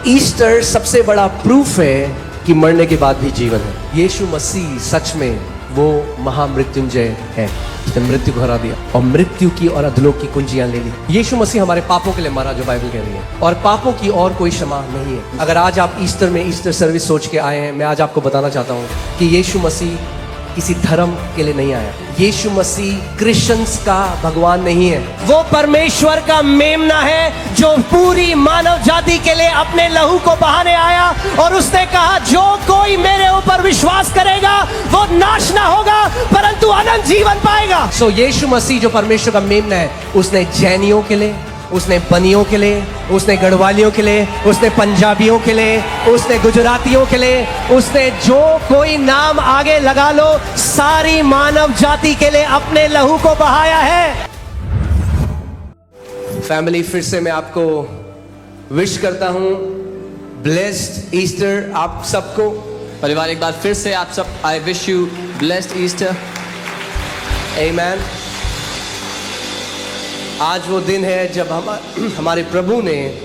Easter सबसे बड़ा proof है कि मरने के बाद भी जीवन है। यीशु मसीह सच में वो महामृत्युंजय है जिसने मृत्यु को हरा दिया और मृत्यु की और अधलोक की कुंजियां ले ली। यीशु मसीह हमारे पापों के लिए मरा, जो बाइबल कह रही है, और पापों की और कोई क्षमा नहीं है। अगर आज आप ईस्टर में ईस्टर सर्विस सोच के आए हैं, मैं आज आपको बताना चाहता हूँ कि यीशु मसीह किसी धर्म के लिए नहीं आया। यीशु मसीह क्रिश्चियंस का भगवान नहीं है, वो परमेश्वर का मेमना है जो पूरी मानव जाति के लिए अपने लहू को बहाने आया और उसने कहा जो कोई मेरे ऊपर विश्वास करेगा वो नाश ना होगा परंतु अनंत जीवन पाएगा। सो यीशु मसीह जो परमेश्वर का मेमना है, उसने जैनियों के लिए, उसने बनियों के लिए, उसने गढ़वालियों के लिए, उसने पंजाबियों के लिए, उसने गुजरातियों के लिए, उसने जो कोई नाम आगे लगा लो, सारी मानव जाति के लिए अपने लहू को बहाया है। फैमिली, फिर से मैं आपको विश करता हूं ब्लेस्ड ईस्टर आप सबको। परिवार, एक बार फिर से आप सब, I wish you blessed Easter. आमीन। आज वो दिन है जब हमारे प्रभु ने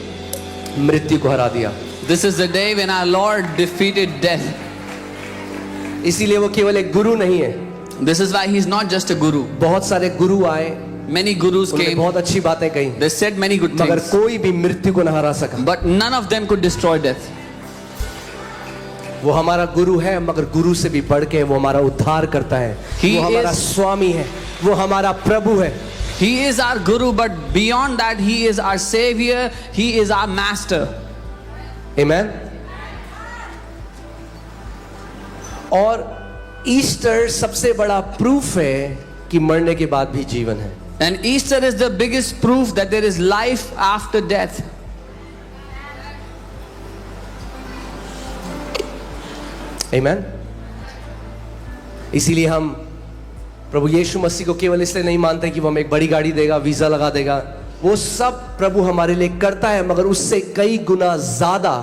मृत्यु को हरा दिया। This is the day when our Lord defeated death. इसीलिए वो केवल एक गुरु नहीं है। This is why he is not just a guru. बहुत सारे गुरु आए, Many gurus उन्होंने came. बहुत अच्छी बातें कही, They said many good मगर things. कोई भी मृत्यु को न हरा सका। But none of them could destroy death. वो हमारा गुरु है, मगर गुरु से भी बढ़ के वो हमारा उद्धार करता है। He वो हमारा is- स्वामी है, वो हमारा प्रभु है। He is our guru, but beyond that, he is our savior. He is our master. आमीन। और ईस्टर सबसे बड़ा प्रूफ है कि मरने के बाद भी जीवन है। And Easter is the biggest proof that there is life after death. आमीन। इसीलिए हम प्रभु यीशु मसीह को केवल इसलिए नहीं मानते कि वो हमें एक बड़ी गाड़ी देगा, वीजा लगा देगा। वो सब प्रभु हमारे लिए करता है, मगर उससे कई गुना ज्यादा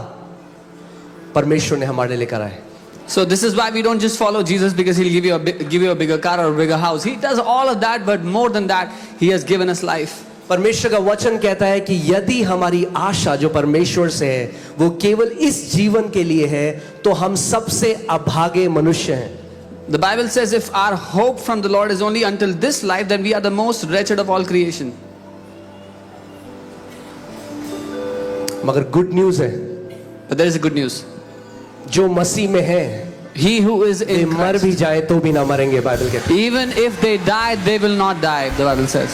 परमेश्वर ने हमारे लिए करा है। So this is why we don't just follow Jesus because he'll give you a bigger car or a bigger house. He does all of that, but more than that, he has given us life. परमेश्वर का वचन कहता है कि यदि हमारी आशा जो परमेश्वर से है वो केवल इस जीवन के लिए है, तो हम सबसे अभागे मनुष्य हैं। The Bible says if our hope from the Lord is only until this life, then we are the most wretched of all creation. मगर गुड न्यूज है, But there is a good news. जो मसीह में है He who is way in मर Christ, भी जाए तो भी ना मरेंगे, बाइबल कहती है। even if they die, they will not die, the Bible says.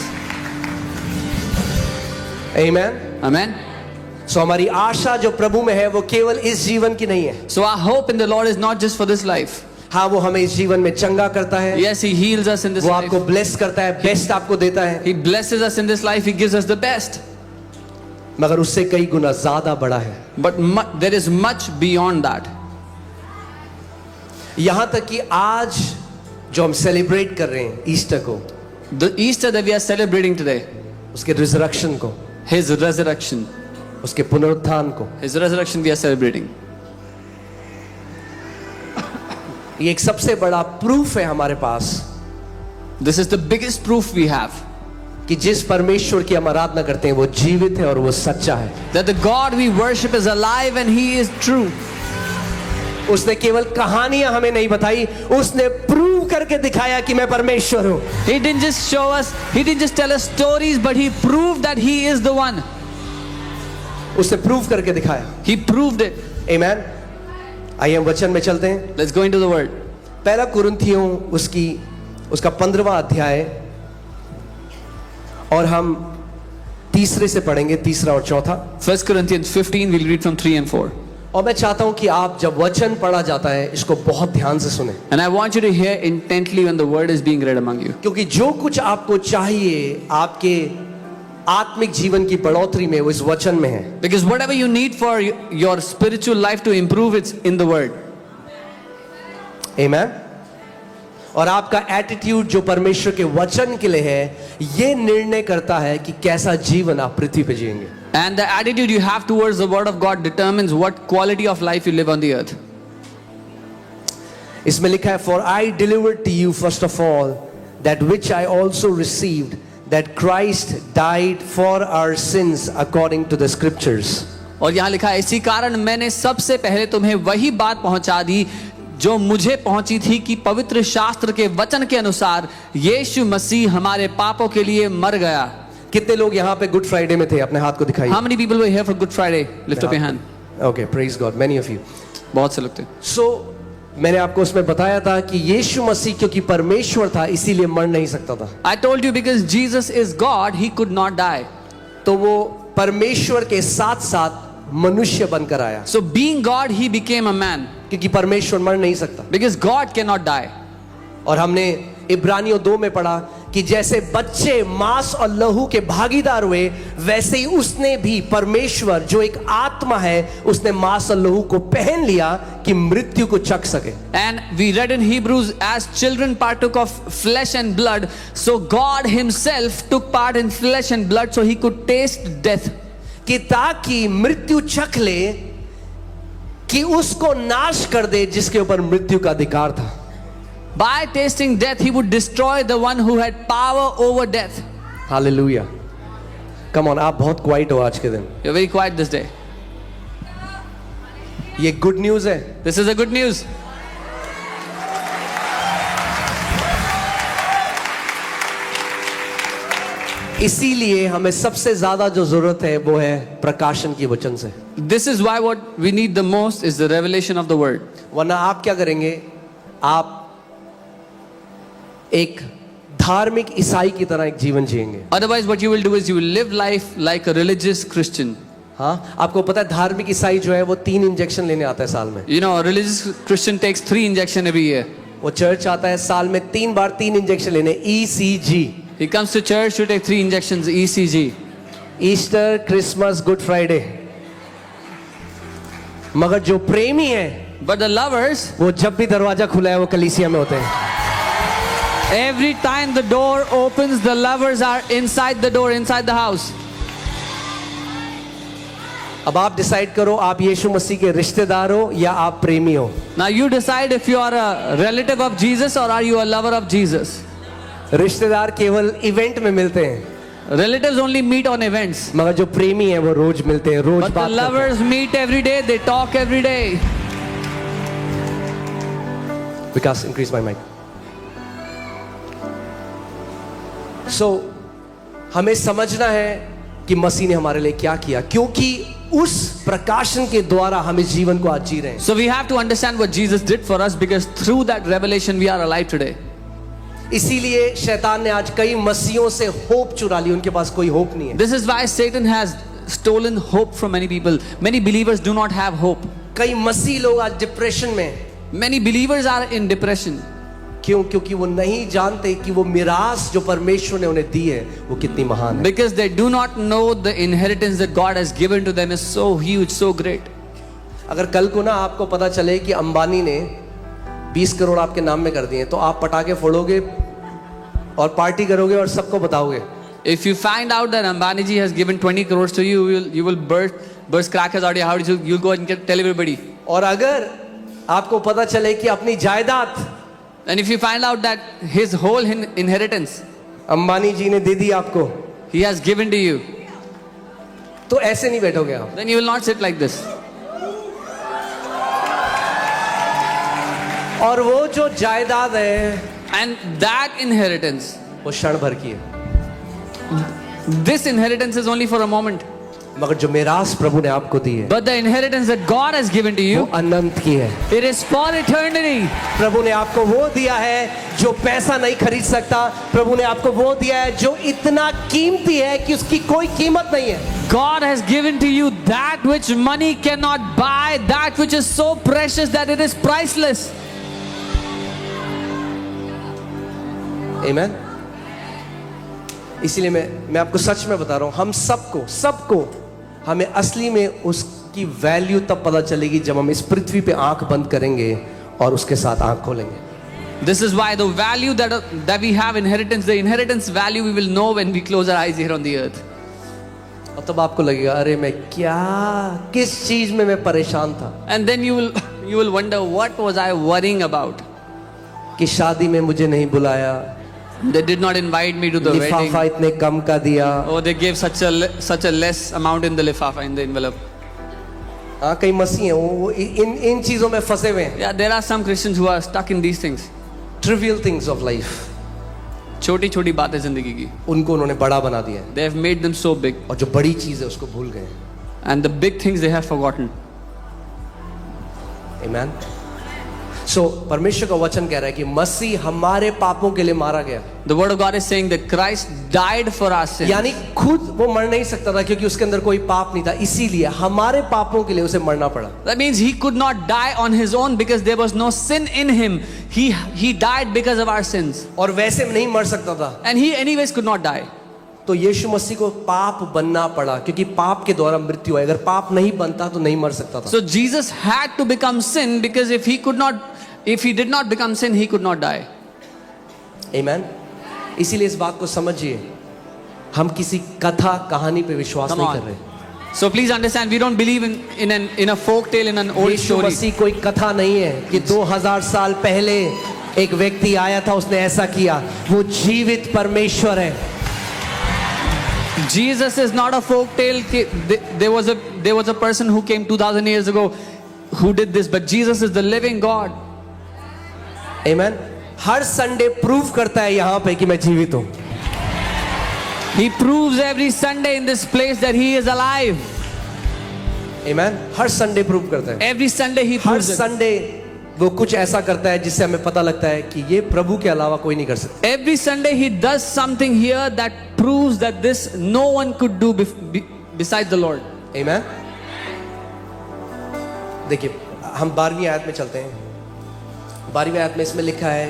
आमीन। Amen. सो हमारी आशा जो प्रभु में है वो केवल इस जीवन की नहीं है। So our hope in the Lord is not just for this life. हाँ, वो हमें इस जीवन में चंगा करता है, Yes, he heals us in this वो life. आपको ब्लेस करता है, बेस्ट आपको देता है, He blesses us in this life. He gives us the best. मगर उससे कई गुना ज्यादा बड़ा है। But there is much beyond that. यहां तक कि आज जो हम सेलिब्रेट कर रहे हैं ईस्टर को, The Easter that we are celebrating today, उसके रिजरेक्शन को, His resurrection. उसके पुनरुत्थान को, His resurrection we are celebrating. ये एक सबसे बड़ा प्रूफ है हमारे पास This is the biggest proof we have कि जिस परमेश्वर की हम आराधना करते हैं वो जीवित है और वो सच्चा है। that the God we worship is alive and He is true. उसने केवल कहानियां हमें नहीं बताई, उसने प्रूव करके दिखाया कि मैं परमेश्वर हूं। He didn't just show us, He didn't just tell us stories, but He proved that He is the one. उसने प्रूव करके दिखाया। He proved it. आमीन। आइए हम वचन में चलते हैं। Let's go into the word. पहला कुरिन्थियों उसका 15वां अध्याय, और हम तीसरे से पढ़ेंगे, तीसरा और चौथा। 1 Corinthians 15, we'll read from 3 and 4. और मैं चाहता हूं कि आप जब वचन पढ़ा जाता है इसको बहुत ध्यान से सुने, And I want you to hear intently when the word is being read among you. क्योंकि जो कुछ आपको चाहिए आपके आत्मिक जीवन की बढ़ोतरी में वो इस वचन में है। Because whatever you need for your spiritual life to improve, it's in the word. आमीन। और आपका एटीट्यूड जो परमेश्वर के वचन के लिए है, ये निर्णय करता है कि कैसा जीवन आप पृथ्वी पे जिएंगे। And the attitude you have towards the word of God determines what quality of life you live on the earth. इसमें लिखा है, For I delivered to you first of all that which I also received, that Christ died for our sins according to the scriptures. और यहाँ लिखा है, इसी कारण मैंने सबसे पहले तुम्हें वही बात पहुंचा दी जो मुझे पहुंची थी कि पवित्र शास्त्र के वचन के अनुसार यीशु मसीह हमारे पापों के लिए मर गया। कितने लोग यहाँ पे गुड फ्राइडे में थे? अपने हाथ को दिखाइए। How many people were here for Good Friday? Lift up your hand. Okay, praise God, many of you. बहुत से लोग थे। So मैंने आपको उसमें बताया था कि यीशु मसीह क्योंकि परमेश्वर था इसीलिए मर नहीं सकता था। I told you because Jesus is God, he could not die. तो वो परमेश्वर के साथ साथ मनुष्य बनकर आया, So being God, he became a man क्योंकि परमेश्वर मर नहीं सकता। because God cannot die. और हमने इब्रानियों 2 में पढ़ा कि जैसे बच्चे मांस और लहू के भागीदार हुए, वैसे ही उसने भी, परमेश्वर जो एक आत्मा है, उसने मांस और लहू को पहन लिया कि मृत्यु को चख सके। And we read in Hebrews, as children partook of flesh and blood, so God himself took part in flesh and blood so he could taste death. कि ताकि मृत्यु चख ले, कि उसको नाश कर दे जिसके ऊपर मृत्यु का अधिकार था। By tasting death, he would destroy the one who had power over death. Hallelujah. Come on, आप बहुत क्वाइट हो आज के दिन। You're very quiet this day. ये गुड न्यूज है। This is a good news. इसीलिए हमें सबसे ज्यादा जो जरूरत है वो है प्रकाशन की वचन से। This is why what we need the most is the revelation of the word. वरना आप क्या करेंगे? आप एक धार्मिक ईसाई की तरह एक जीवन जिएंगे। Otherwise, what you will do is you will live life like a religious Christian. हाँ, आपको पता है धार्मिक ईसाई जो है वो 3 इंजेक्शन लेने आता है साल में। You know, a religious Christian takes 3 injections every year. वो चर्च आता है साल में 3 बार 3 इंजेक्शन लेने, ECG। He comes to church to take 3 injections, ECG. Easter, Christmas, good Friday. मगर जो प्रेमी है, But the lovers, वो जब भी दरवाजा खुला है वो कलीसिया में होते हैं। every time the door opens, the lovers are inside the door, inside the house. अब आप डिसाइड करो, आप यीशु मसीह के रिश्तेदार हो या आप प्रेमी हो। Now you decide if you are a relative of Jesus or are you a lover of Jesus. रिश्तेदार केवल इवेंट में मिलते हैं, Relatives only meet on events. मगर जो प्रेमी है वो रोज मिलते हैं, रोज But बात the करते हैं। lovers meet every day, they talk every day. Vikas, increase my mic. So हमें समझना है कि मसीह ने हमारे लिए क्या किया, क्योंकि उस प्रकाशन के द्वारा हम इस जीवन को आज जी रहे हैं। So we have to understand what Jesus did for us because through that revelation we are alive today. इसीलिए शैतान ने आज कई मसीहों से होप चुरा ली, उनके पास कोई होप नहीं है। This is why Satan has stolen hope from many people. Many believers do not have hope. कई मसीह लोग आज डिप्रेशन में हैं। Many believers are in depression. क्यों? क्योंकि वो नहीं जानते कि वो मिरास जो परमेश्वर ने उन्हें दी है वो कितनी महान है। Because they do not know the inheritance that God has given to them is so huge, so great. अगर कल को ना आपको पता चले कि अंबानी ने 20 करोड़ आपके नाम में कर दिए, तो आप पटाखे फोड़ोगे और पार्टी करोगे और सबको बताओगे। If you find out that Ambani ji has given 20 crores to you, you will burst crackers out of your house. You'll go and tell everybody. और अगर आपको पता चले कि अपनी जायदाद And if you find out that his whole inheritance Ambani जी ने दे दी आपको, he has given to you, तो ऐसे नहीं बैठोगे आप। then you will not sit like this. और वो जो जायदाद है And that inheritance, वो क्षण भर की है, this inheritance is only for a moment. मगर जो मिरास प्रभु ने आपको दी है But the inheritance that God has given to वो you, अनंत की है। it is for eternity. प्रभु ने आपको वो दिया है जो पैसा नहीं खरीद सकता। प्रभु ने आपको वो दिया है जो इतना कीमती है कि उसकी कोई कीमत नहीं है। God has given to you that which money cannot buy, that which is so precious that it is priceless. आमीन। इसीलिए मैं आपको सच में बता रहा हूं, हम सबको हमें असली में उसकी वैल्यू तब पता चलेगी जब हम इस पृथ्वी पे आंख बंद करेंगे और उसके साथ आंख खोलेंगे। This is why the value that we have inheritance, the inheritance value we will know when we close our eyes here on the earth. और तब आपको लगेगा, अरे मैं किस चीज में मैं परेशान था। And then you will wonder, what was I worrying about? कि शादी में मुझे नहीं बुलाया, They did not invite me to the wedding. लिफाफा इतने कम का दिया, Oh, they gave such a less amount in the lifafa, in the envelope. हाँ, कई मसीह हैं वो इन चीजों में फंसे हुए हैं. Yeah, there are some Christians who are stuck in these things. Trivial things of life. छोटी छोटी बातें जिंदगी की. उनको उन्होंने बड़ा बना दिया है. They have made them so big. और जो बड़ी चीज है उसको भूल गए. And the big things they have forgotten. Amen. So परमेश्वर का वचन कह रहा है कि मसीह हमारे पापों के लिए मारा गया. The word of God is saying that Christ died for our sins. यानी खुद वो मर नहीं सकता था क्योंकि उसके अंदर कोई पाप नहीं था, इसीलिए हमारे पापों के लिए उसे मरना पड़ा. That means he could not die on his own because there was no sin in him. He died because of our sins. और वैसे में नहीं मर सकता था. And he anyways could not die. तो यीशु मसीह को पाप बनना पड़ा क्योंकि पाप के द्वारा मृत्यु है. अगर पाप नहीं बनता तो नहीं मर सकता था. So Jesus had to become sin because if he did not become sin, he could not die. Amen. इसीलिए इस बात को समझिए, हम किसी कथा कहानी पे विश्वास Come नहीं on. कर रहे. So please understand, we don't believe in a folk tale, in an old Yeshu story. मसीह कोई कथा नहीं है कि 2000 साल पहले एक व्यक्ति आया था, उसने ऐसा किया. वो जीवित परमेश्वर है. Jesus is not a folk tale. There was a person who came 2000 years ago who did this, but Jesus is the living God. Amen. Her Sunday prove करता है यहाँ पे कि मैं जीवित हूँ. He proves every Sunday in this place that he is alive. Amen. Her Sunday prove करता है. Every Sunday he her proves it. Sunday वो कुछ ऐसा करता है जिससे हमें पता लगता है कि ये प्रभु के अलावा कोई नहीं कर सकता. Every Sunday he does something here that proves that this no one could do besides the Lord. Amen. देखिए, हम 12वीं आयत में चलते हैं. 12वीं आयत में इसमें लिखा है,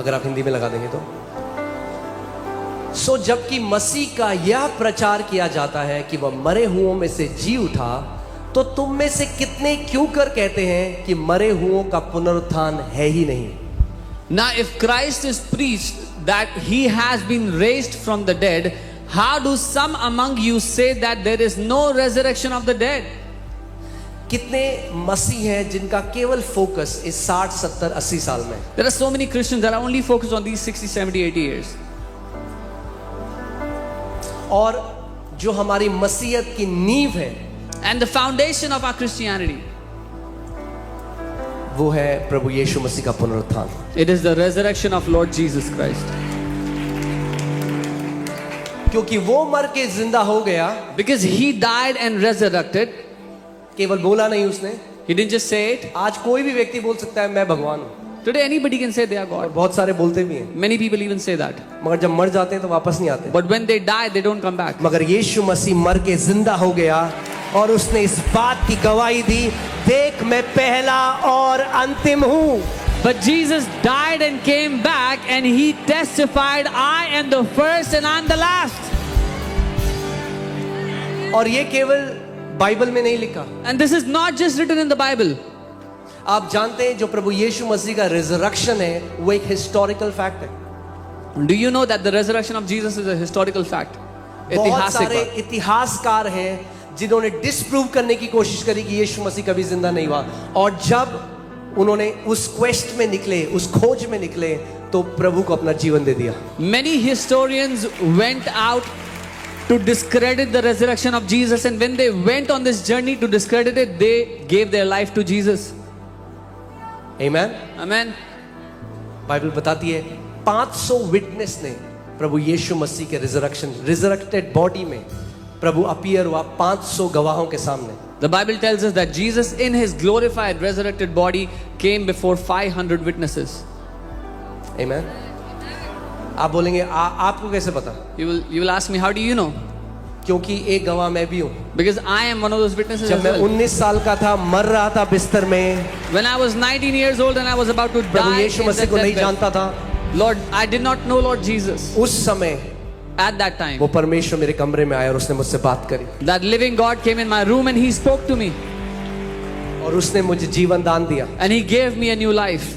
अगर आप हिंदी में लगा देंगे तो, सो जबकि मसीह का यह प्रचार किया जाता है कि वह मरे हुओं में से जी उठा, तो तुम में से कितने क्यों कर कहते हैं कि मरे हुओं का पुनरुत्थान है ही नहीं. Now if Christ is preached that he has been raised from the dead, how do some among you say that there is no resurrection of the dead? कितने मसीह हैं जिनका केवल फोकस इस 60, 70, 80 साल में. There are so many Christians that are only focused on these 60, 70, 80 years. और जो हमारी मसीहत की नींव है, And the foundation of our Christianity, वो है प्रभु यीशु मसीह का पुनरुत्थान. it is the resurrection of Lord Jesus Christ. क्योंकि वो मर के जिंदा हो गया. Because he died and resurrected. केवल बोला नहीं उसने. He didn't just say it. आज कोई भी व्यक्ति बोल सकता है मैं भगवान हूँ. Today anybody can say they are और God. बहुत सारे बोलते भी हैं. Many people even say that. मगर जब मर जाते हैं तो वापस नहीं आते. But when they die, they don't come back. मगर यीशु मसीह मर के जिंदा हो गया और उसने इस बात की गवाही दी, देख मैं पहला और अंतिम हूँ. But Jesus died and came back and he testified, I am the first and I am the last. और ये केवल बाइबल में नहीं लिखा. And this is not just written in the Bible. आप जानते हैं जो प्रभु यीशु मसीह का रिजरेक्शन है वो एक हिस्टोरिकल फैक्ट है. Do you know that the resurrection of Jesus is a historical fact? बहुत ऐतिहासिक सारे बात. इतिहासकार हैं जिन्होंने डिसप्रूव करने की कोशिश करी कि यीशु मसीह कभी जिंदा नहीं हुआ. और जब उन्होंने उस क्वेस्ट में निकले, उस खोज में निकले, तो प्रभु को अपना जीवन दे दिया. Many historians went out to discredit the resurrection of Jesus, and when they went on this journey to discredit it, they gave their life to Jesus. Amen. Amen. Bible बताती है 500 विटनेस ने प्रभु यीशु मसीह के रिजरेक्टेड बॉडी में प्रभु appear हुआ 500 गवाहों के सामने. The Bible tells us that Jesus in his glorified resurrected body came before 500 witnesses. Amen. आप बोलेंगे आपको कैसे पता? You will ask me, how do you know? क्योंकि एक गवाह मैं भी हूँ. Because I am one of those witnesses जब as मैं well. 19 साल का था, मर रहा था बिस्तर में, When I was 19 years old and I was about to Prabhu die Yeshu in Masih that को नहीं deathbed, जानता था. Lord, I did not know Lord Jesus. उस समय At that time, वो परमेश्वर मेरे कमरे में आया और उसने मुझसे बात करी that living God came in my room and he spoke to me और उसने मुझे जीवन दान दिया. and he gave me a new life.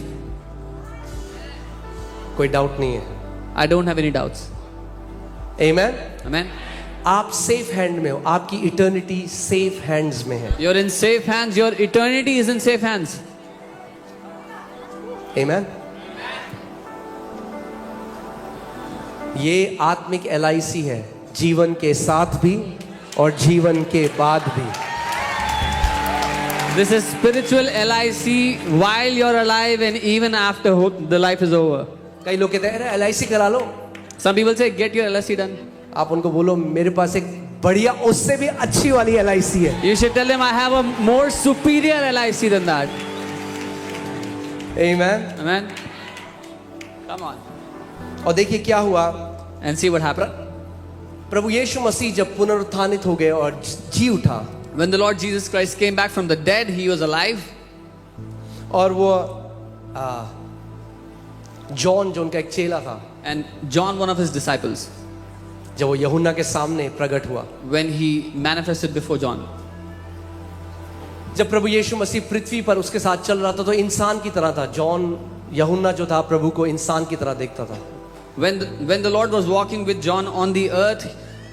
कोई डाउट नहीं है. I don't have any doubts. Amen. Amen. आप सेफ हैंड में हो. आपकी इटर्निटी सेफ हैंड्स में है. You're in safe hands. Your eternity is in safe hands. Amen. ये आत्मिक LIC है, जीवन के साथ भी और जीवन के बाद भी. This is spiritual LIC while you're alive and even after the life is over. कई लोग कहते हैं अरे LIC करा लो. Some people say, get your LIC done. आप उनको बोलो मेरे पास एक बढ़िया उससे भी अच्छी वाली LIC है. You should tell them, I have a more superior LIC than that. Amen. Amen. Come on. और देखिए क्या हुआ. And see what happened. प्रभु यीशु मसीह जब पुनरुत्थानित हो गए और जी उठा. When the Lord Jesus Christ came back from the dead, he was alive. और वो जॉन जो उनका एक चेला था, And John, one of his disciples, जब वो यूहन्ना के सामने प्रकट हुआ, when he manifested before John. जब प्रभु यीशु मसीह पृथ्वी पर उसके साथ चल रहा था तो इंसान की तरह था. जॉन यूहन्ना जो था प्रभु को इंसान की तरह देखता था. When the Lord was walking with John on the earth,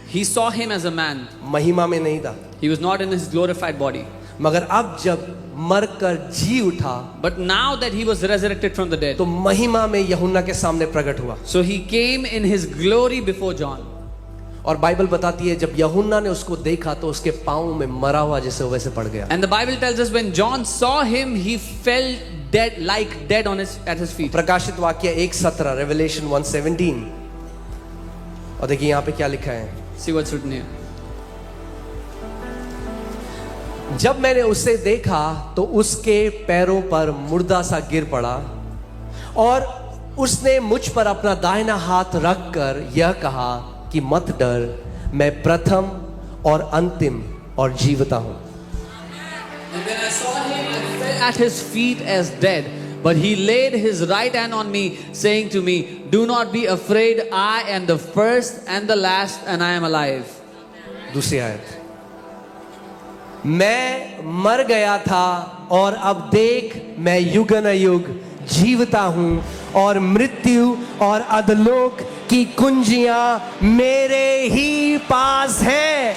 he saw him as a man. महिमा में नहीं था. He was not in his glorified body. मगर अब जब मरकर जी उठा But now that he was resurrected from the dead, तो महिमा में यूहन्ना के सामने प्रकट हुआ. so he came in his glory before John. और बाइबल बताती है जब यूहन्ना ने उसको देखा तो उसके पांव में मरा हुआ जैसे वैसे पड़ गया. And the Bible tells us when John saw him, he fell dead, like dead at his feet. प्रकाशित वाक्य 1:17 रेवलेशन 1:17. और देखिए यहाँ पे क्या लिखा है. See what's written here. जब मैंने उसे देखा तो उसके पैरों पर मुर्दा सा गिर पड़ा और उसने मुझ पर अपना दाहिना हाथ रखकर यह कहा कि मत डर, मैं प्रथम और अंतिम और जीवता हूं. And when I saw him, I fell at his feet as dead. But he laid his right hand on me, saying to me, do not be afraid, I am the first and the last, and I am alive. दूसरी आयत. मैं मर गया था और अब देख मैं युगानुयुग जीवता हूं और मृत्यु और अधोलोक की कुंजियां मेरे ही पास हैं.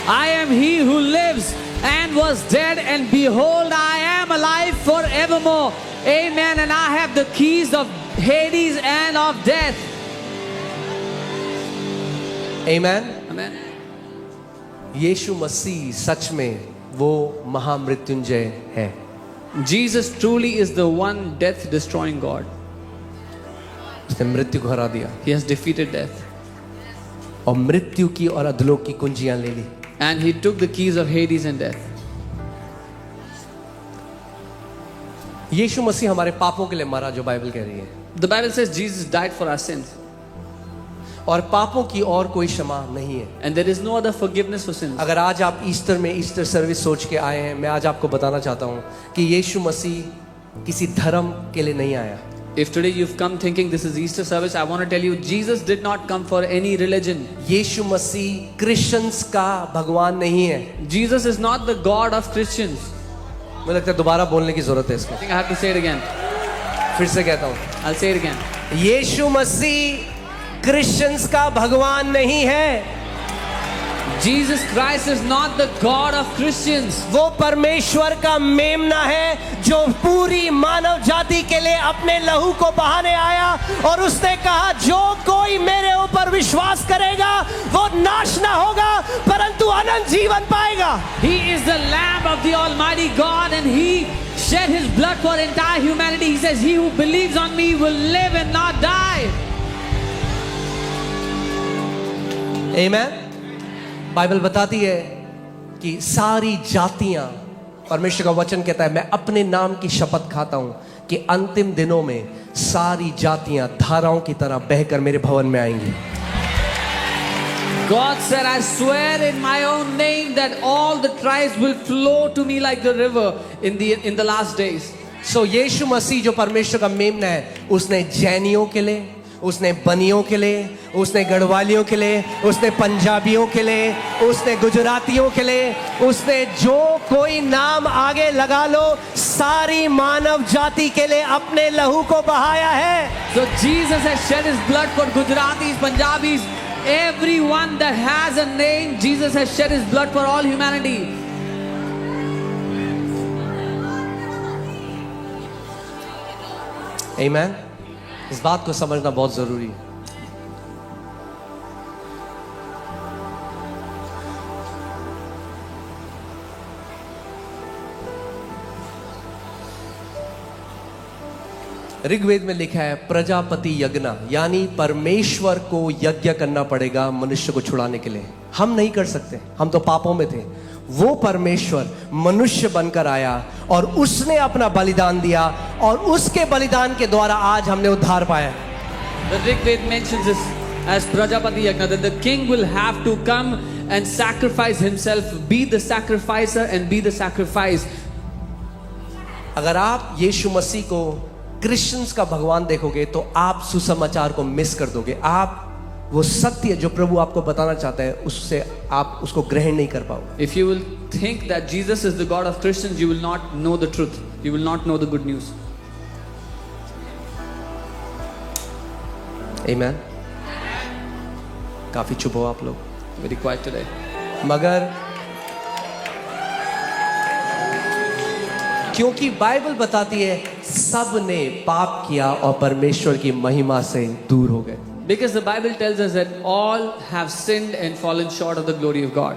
I am he who lives and was dead, and behold, I am alive forevermore. Amen. And I have the keys of Hades and of death. Amen. Amen. यीशु मसीह सच में वो महामृत्युंजय है. Jesus truly is the one death destroying God. उसने मृत्यु को हरा दिया He has defeated death. और मृत्यु की और अधोलोक की कुंजियां ले ली. And he took the keys of Hades and death. यीशु मसीह हमारे पापों के लिए मरा जो बाइबल कह रही है. The Bible says Jesus died for our sins. और पापों की और कोई क्षमा नहीं है. And there is no other forgiveness for sins. अगर आज आप ईस्टर में ईस्टर सर्विस सोच के आए हैं, मैं आज आपको बताना चाहता हूं कि यीशु मसीह किसी धर्म के लिए नहीं आया. If today you've come thinking this is Easter service, I want to tell you Jesus did not come for any religion. यीशु मसीह क्रिश्चियंस का भगवान नहीं है. Jesus is not the God of Christians. मुझे लगता है दोबारा बोलने की जरूरत है इसको. I think I have to say it again. फिर से कहता हूं, I'll say it again. यीशु मसीह क्रिश्चियंस का भगवान नहीं है. Jesus Christ is not the God of Christians. वो परमेश्वर का मेमना है जो पूरी मानव जाति के लिए अपने लहू को बहाने आया और उसने कहा जो कोई मेरे ऊपर विश्वास करेगा वो नाश ना होगा परंतु अनंत जीवन पाएगा. He is the Lamb of the Almighty God, and He shed His blood for entire humanity. He says, he who believes on me will live and not die. Amen. Bible बताती है कि सारी जातियां, परमेश्वर का वचन कहता है मैं अपने नाम की शपथ खाता हूं कि अंतिम दिनों में सारी जातियां धाराओं की तरह बहकर मेरे भवन में आएंगी. God said, I swear in my own name that all the tribes will flow to me like the river in the last days. सो यीशु मसीह जो परमेश्वर का मेमना है, उसने जैनियों के लिए, उसने बनियों के लिए, उसने गढ़वालियों के लिए, उसने पंजाबियों के लिए, उसने गुजरातियों के लिए, उसने जो कोई नाम आगे लगा लो सारी मानव जाति के लिए अपने लहू को बहाया है. So Jesus has shed His blood for Gujaratis, Punjabis, everyone that has a name. Jesus has shed His blood for all humanity. आमेन. इस बात को समझना बहुत जरूरी है. ऋग्वेद में लिखा है प्रजापति यज्ञ, यानी परमेश्वर को यज्ञ करना पड़ेगा मनुष्य को छुड़ाने के लिए। हम नहीं कर सकते, हम तो पापों में थे। वो परमेश्वर मनुष्य बनकर आया और उसने अपना बलिदान दिया और उसके बलिदान के द्वारा आज हमने उद्धार पाया। The Rigved mentions this as Prajapati Yagna, that the king will have to come and sacrifice himself, be the sacrificer and be the sacrifice. अगर आप यीशु मसीह को क्रिश्चियंस का भगवान देखोगे तो आप सुसमाचार को मिस कर दोगे। आप वो सत्य जो प्रभु आपको बताना चाहता है उससे आप उसको ग्रहण नहीं कर पाओगे। If you will think that Jesus is the God of Christians, you will not know the truth. You will not know the good news. Amen. काफी चुप हो आप लोग, Very quiet today. मगर क्योंकि बाइबल बताती है सब ने पाप किया और परमेश्वर की महिमा से दूर हो गए। Because the Bible tells us that all have sinned and fallen short of the glory of God.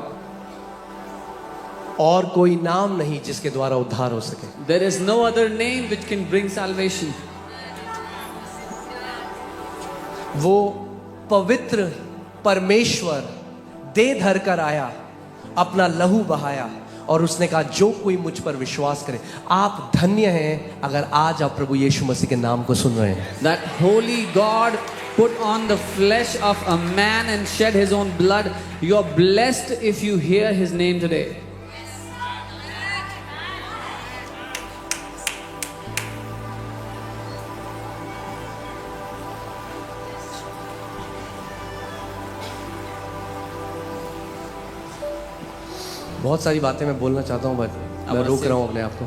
और कोई नाम नहीं जिसके द्वारा उद्धार हो सके। There is no other name which can bring salvation. वो पवित्र परमेश्वर देह धर कर आया, अपना लहू बहाया और उसने कहा जो कोई मुझ पर विश्वास करे। आप धन्य हैं अगर आज आप प्रभु यीशु मसीह के नाम को सुन रहे हैं। That holy God put on the flesh of a man and shed his own blood. You are blessed if you hear his name today. बहुत सारी बातें मैं बोलना चाहता हूँ बट मैं रोक रहा हूँ अपने आप को।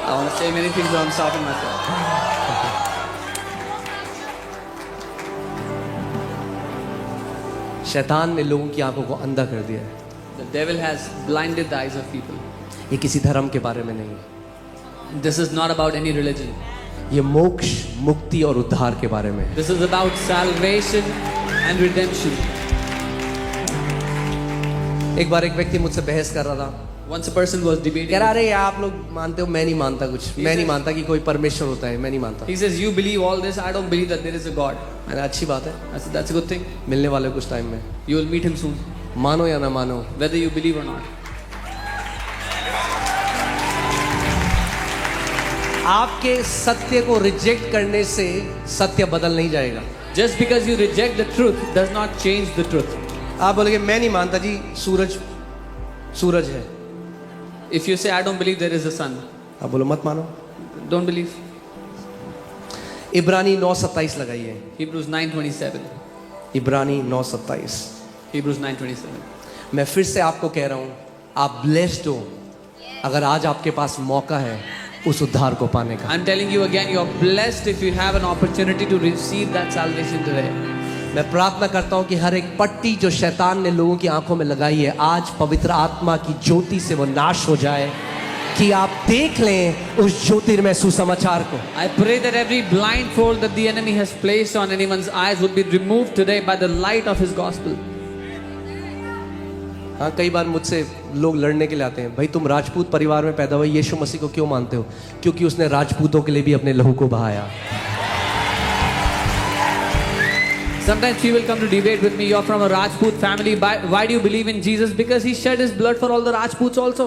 I want to say many things, but I'm stopping myself. शैतान ने लोगों की आंखों को अंधा कर दिया है। The devil has blinded the eyes of people. ये किसी धर्म के बारे में नहीं है, This is not about any religion. ये मोक्ष, मुक्ति और उद्धार के बारे में है। This is about salvation and redemption. एक बार एक व्यक्ति मुझसे बहस कर रहा था, Once a person was कह debating. रहा अरे आप लोग मानते हो, मैं नहीं मानता कुछ, मैं नहीं मानता कि कोई परमेश्वर होता है, मैं नहीं मानता। He says, you believe all this, I don't believe that there is a God. मैंने अच्छी बात है, I said, that's a good thing. मिलने वाले हो कुछ टाइम में, You will meet him soon, मानो या ना मानो। whether you believe or not. आपके सत्य को रिजेक्ट करने से सत्य बदल नहीं जाएगा। Just because you reject the truth does not change the truth. आप बोलेंगे मैं नहीं मानता जी, सूरज है। If you say, I don't believe there is a sun, आप बोलो मत मानो। don't believe. इब्रानी 9:27 लगाइए, Hebrews 9:27. इब्रानी 9:27। Hebrews 9:27. मैं फिर से आपको कह रहा हूं, आप ब्लेस्ड हो अगर आज आपके पास मौका है उस उद्धार को पाने का। I'm telling you again, you are blessed if you have an opportunity to receive that salvation today. मैं प्रार्थना करता हूं कि हर एक पट्टी जो शैतान ने लोगों की आंखों में लगाई है, आज पवित्र आत्मा की ज्योति से वो नाश हो जाए, कि आप देख लें उस ज्योतिर्मय सुसमाचार को। I pray that every blindfold that the enemy has placed on anyone's eyes would be removed today by the light of his gospel. हाँ, कई बार मुझसे लोग लड़ने के लिए आते हैं, भाई तुम राजपूत परिवार में पैदा हुए, यीशु मसीह को क्यों मानते हो? क्योंकि उसने राजपूतों के लिए भी अपने लहू को बहाया। Sometimes people come to debate with me, you're from a Rajput family, why do you believe in Jesus? Because he shed his blood for all the Rajputs also.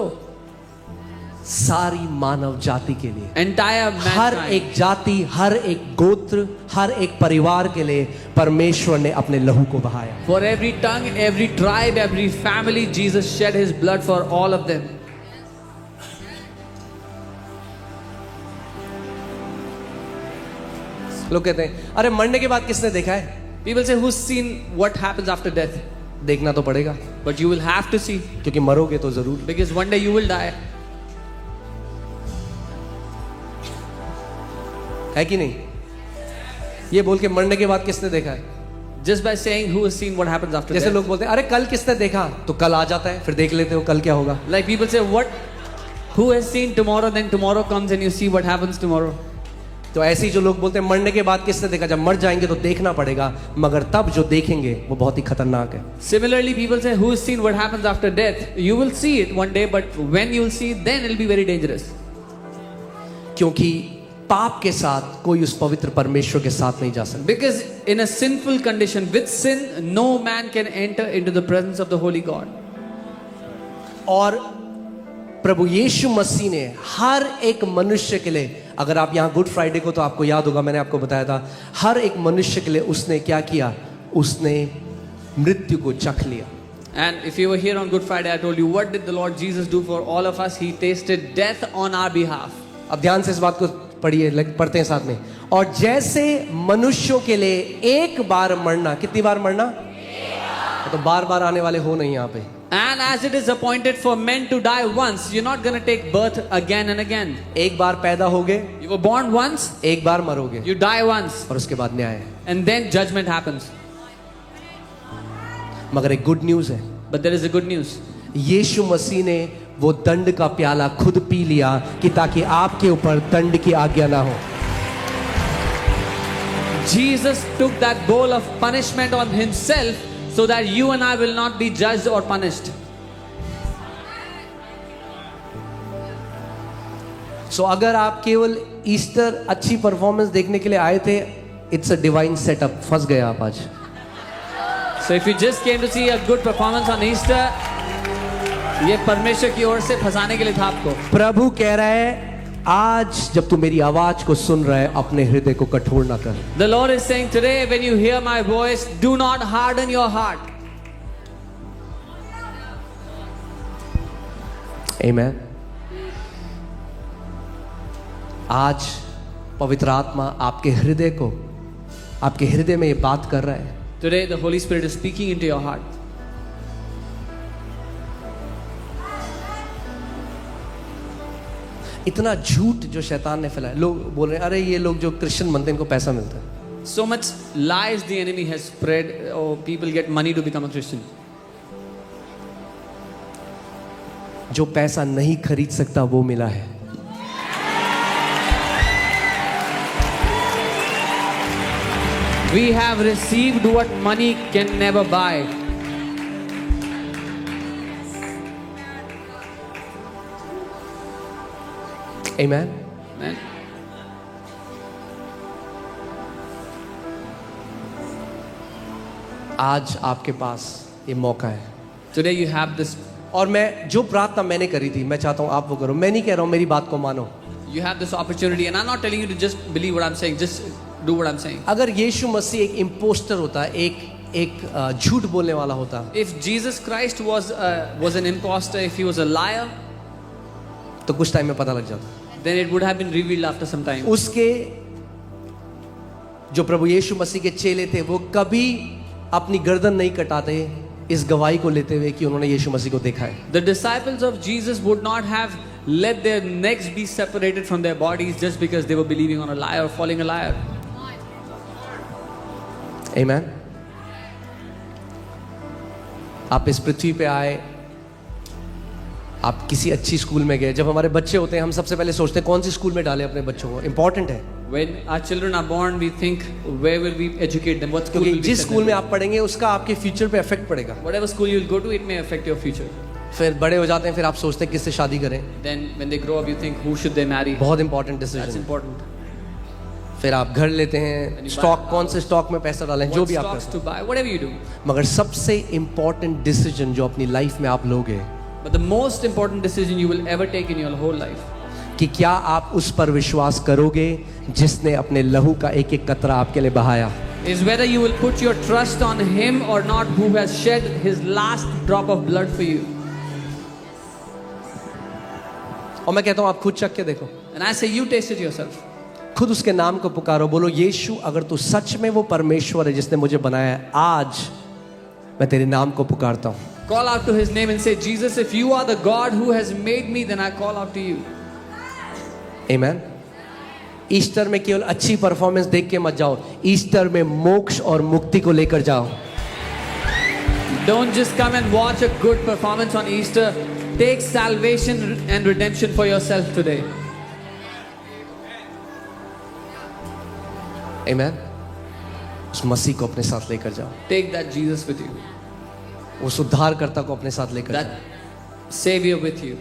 सारी मानव जाति के लिए, Entire हर mankind. एक जाति, हर एक गोत्र, हर एक परिवार के लिए परमेश्वर ने अपने लहू को बहाया। For every tongue, every tribe, every family, Jesus shed his blood for all of them. लोग कहते हैं अरे मरने के बाद किसने देखा है? People say, who's seen what happens after death? देखना तो पड़ेगा, But you will have to see, क्योंकि मरोगे तो जरूर। because one day you will die. है कि नहीं? ये बोल के मरने के बाद किसने देखा है? Just by saying who has seen what happens after जैसे death. लोग बोलते हैं अरे कल किसने देखा, तो कल आ जाता है, फिर देख लेते हो कल क्या होगा। Like people say, who has seen tomorrow? Then tomorrow comes and you see what happens tomorrow. तो ऐसे ही जो लोग बोलते हैं मरने के बाद किसने देखा, जब मर जाएंगे तो देखना पड़ेगा, मगर तब जो देखेंगे वो बहुत ही खतरनाक है। Similarly, people say, who has seen what happens after death? You will see it one day, but when you will see it, then it will be very dangerous. क्योंकि पाप के साथ कोई उस पवित्र परमेश्वर के साथ नहीं जा सकता। Because in a sinful condition, with sin, no man can enter into the presence of the Holy God. और प्रभु यीशु मसीह ने हर एक मनुष्य के लिए, अगर आप यहाँ गुड फ्राइडे को तो आपको याद होगा, मैंने आपको बताया था, हर एक मनुष्य के लिए उसने क्या किया, उसने मृत्यु को चख लिया। And if you were here on Good Friday, I told you, what did the Lord Jesus do for all of us? He tasted death on our behalf. अब ध्यान से इस बात को पढ़िए, पढ़ते हैं साथ में। और जैसे मनुष्यों के लिए एक बार मरना, कितनी बार मरना, तो बार बार आने वाले हो नहीं यहाँ पे। And as it is appointed for men to die once, you're not going to take birth again and again. एक बार पैदा होगे, You were born once, एक बार मरोगे, you die once, और उसके बाद न्याय है। and then judgment happens. मगर एक गुड न्यूज है, But there is a good news. यीशु मसीह ने वो दंड का प्याला खुद पी लिया कि ताकि आपके ऊपर दंड की आज्ञा ना हो। Jesus took that bowl of punishment on himself so that you and I will not be judged or punished. सो अगर आप केवल ईस्टर अच्छी परफॉर्मेंस देखने के लिए आए थे, इट्स अ डिवाइन सेटअप, फंस गए आप आज। So if you just came to see a good performance on Easter, ये परमेश्वर की ओर से फंसाने के लिए था आपको। प्रभु कह रहा है, आज जब तू मेरी आवाज को सुन रहा है, अपने हृदय को कठोर ना कर। The Lord is saying today, when you hear my voice, do not harden your heart. Amen. आज पवित्र आत्मा आपके हृदय को, आपके हृदय में ये बात कर रहा है। Today the Holy Spirit is speaking into your heart. इतना झूठ जो शैतान ने फैलाया, लोग बोल रहे हैं, अरे ये लोग जो क्रिश्चियन बनते हैं इनको पैसा मिलता है। So much lies the enemy has spread, or people get money to become a Christian. जो पैसा नहीं खरीद सकता वो मिला है। We have received what money can never buy. Amen. Amen. आज आपके पास ये मौका है। Today you have this. और मैं जो प्रार्थना मैंने करी थी, मैं चाहता हूं आप वो करो। मैं नहीं कह रहा हूं मेरी बात को मानो। You have this opportunity, and I'm not telling you to just believe what I'm saying. Just do what I'm saying. अगर यीशु मसीह एक इम्पोस्टर होता, एक झूठ बोलने वाला होता, If Jesus Christ was an imposter, if he was a liar, तो कुछ टाइम में पता लग जाता। then it would have been revealed after some time. उसके जो प्रभु यीशु मसीह के चेले थे, वो कभी अपनी गर्दन नहीं कटाते इस गवाही को लेते हुए कि उन्होंने यीशु मसीह को देखा है। The disciples of Jesus would not have let their necks be separated from their bodies just because they were believing on a liar or following a liar. Amen. आप इस पृथ्वी पे आए, आप किसी अच्छी स्कूल में गए। जब हमारे बच्चे होते हैं, हम सबसे पहले सोचते हैं कौन सी स्कूल में डालें अपने बच्चों को। इंपॉर्टेंट है, When our children are born, we think, where will we educate them? What school क्योंकि will we जिस send स्कूल them में to? आप पढ़ेंगे उसका आपके फ्यूचर पे इफेक्ट पड़ेगा। Whatever school you will go to, it may affect your future. फिर बड़े हो जाते हैं, फिर आप सोचते हैं किससे शादी करें। Then when they grow up, you think, who should they marry? बहुत इंपॉर्टेंट That's डिसीजन। important. फिर आप घर लेते हैं, स्टॉक, कौन से स्टॉक में पैसा डालें, जो What भी आप stocks करते to buy, whatever you do. हैं। मगर सबसे इंपॉर्टेंट डिसीजन जो अपनी लाइफ में आप लोगे, But the most important decision you will ever take in your whole life कि क्या आप उस पर विश्वास करोगे जिसने अपने लहू का एक एक कतरा आपके लिए बहाया। is whether you will put your trust on him or not, who has shed his last drop of blood for you. और मैं कहता हूं आप खुद चख के देखो, And I say, you taste it yourself. खुद उसके नाम को पुकारो, बोलो यीशु अगर तू सच में वो परमेश्वर है जिसने मुझे बनाया है, आज मैं तेरे नाम को पुकारता हूं। Call out to his name and say, Jesus, if you are the God who has made me, then I call out to you. Amen. Easter में केवल अच्छी परफॉर्मेंस देख के मत जाओ, ईस्टर में मोक्ष और मुक्ति को लेकर जाओ। Don't just come and watch a good performance on Easter. Take salvation and redemption for yourself today. आमेन। उस मसीह को अपने साथ लेकर जाओ, Take that Jesus with you, उस उद्धारकर्ता को अपने साथ लेकर that जाओ। Savior with you.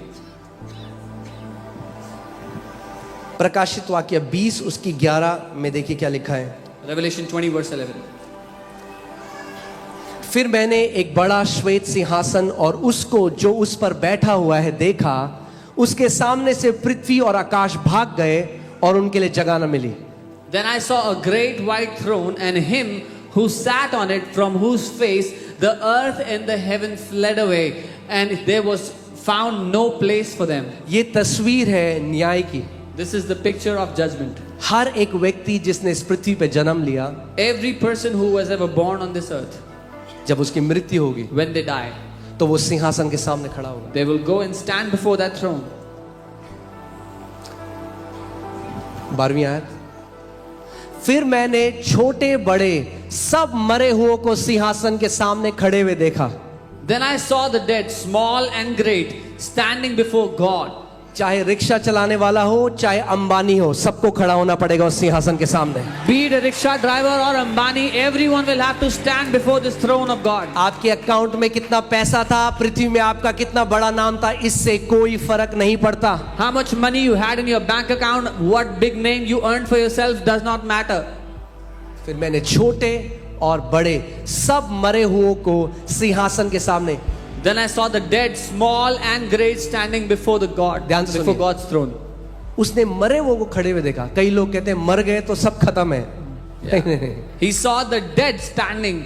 प्रकाशित वाक्य 20 उसकी 11 में देखिए क्या लिखा है। Revelation 20 verse 11. फिर मैंने एक बड़ा श्वेत सिंहासन और उसको जो उस पर बैठा हुआ है देखा। उसके सामने से पृथ्वी और आकाश भाग गए और उनके लिए जगह न मिली। Then I saw a great white throne and him who sat on it, from whose face the earth and the heaven fled away, and there was found no place for them. ये तस्वीर है न्याय की। This is the picture of judgment. हर एक व्यक्ति जिसने इस पृथ्वी पे जन्म लिया, Every person who was ever born on this earth, जब उसकी मृत्यु होगी when they die, तो वो सिंहासन के सामने खड़ा होगा। they will go and stand before that throne. 12वीं आयत। फिर मैंने छोटे बड़े सब मरे हुओं को सिंहासन के सामने खड़े हुए देखा। Then I saw the dead, small and great, standing before God. चाहे रिक्शा चलाने वाला हो, चाहे अंबानी हो, सबको खड़ा होना पड़ेगा उस सिंहासन के सामने। Be it a rickshaw driver or Ambani, everyone will have to stand before this throne of God. आपके अकाउंट में कितना पैसा था, पृथ्वी में आपका कितना बड़ा नाम था, इससे कोई फर्क नहीं पड़ता। How much money you had in your bank account, what big name you earned for yourself does not matter. फिर मैंने छोटे और बड़े सब मरे हुओं को सिंहासन के सामने। Then I saw the dead, small and great, standing before the God, ध्यान से before सुनिए। God's throne. उसने मरे हुओं को खड़े हुए देखा। कई लोग कहते हैं मर गए तो सब खत्म है। नहीं, नहीं, नहीं। He saw the dead standing.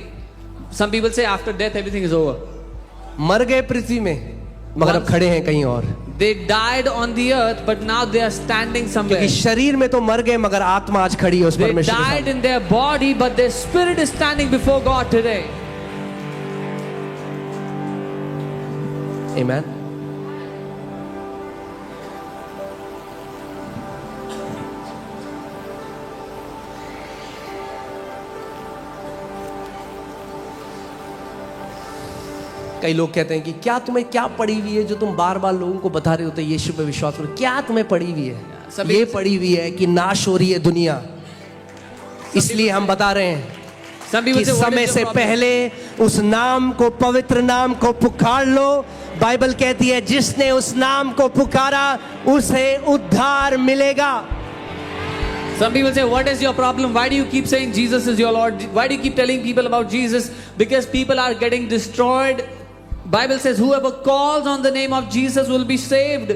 Some people say after death everything is over. मर गए पृथ्वी में, मगर अब खड़े हैं कहीं और। They died on the earth, but now they are standing somewhere. क्योंकि शरीर में तो मर गए, मगर आत्मा आज खड़ी है उस They परमेश्वर के died सामने। in their body, but their spirit is standing before God today. Amen. कई लोग कहते हैं कि क्या तुम्हें क्या पड़ी हुई है जो तुम बार बार लोगों को बता रहे होते हैं यीशु पे विश्वास करो। क्या तुम्हें पड़ी हुई है? सभी- ये पड़ी हुई है कि नाश हो रही है दुनिया, इसलिए हम बता रहे हैं Some कि people say, what समय is से your problem? पहले उस नाम को, पवित्र नाम को पुकार लो। बाइबल कहती है जिसने उस नाम को पुकारा उसे उद्धार मिलेगा। Some people say, what is your problem? Why do you keep saying Jesus is your Lord? Why do you keep telling people about Jesus? Because people are getting destroyed. Bible says, whoever calls on the name of Jesus will be saved.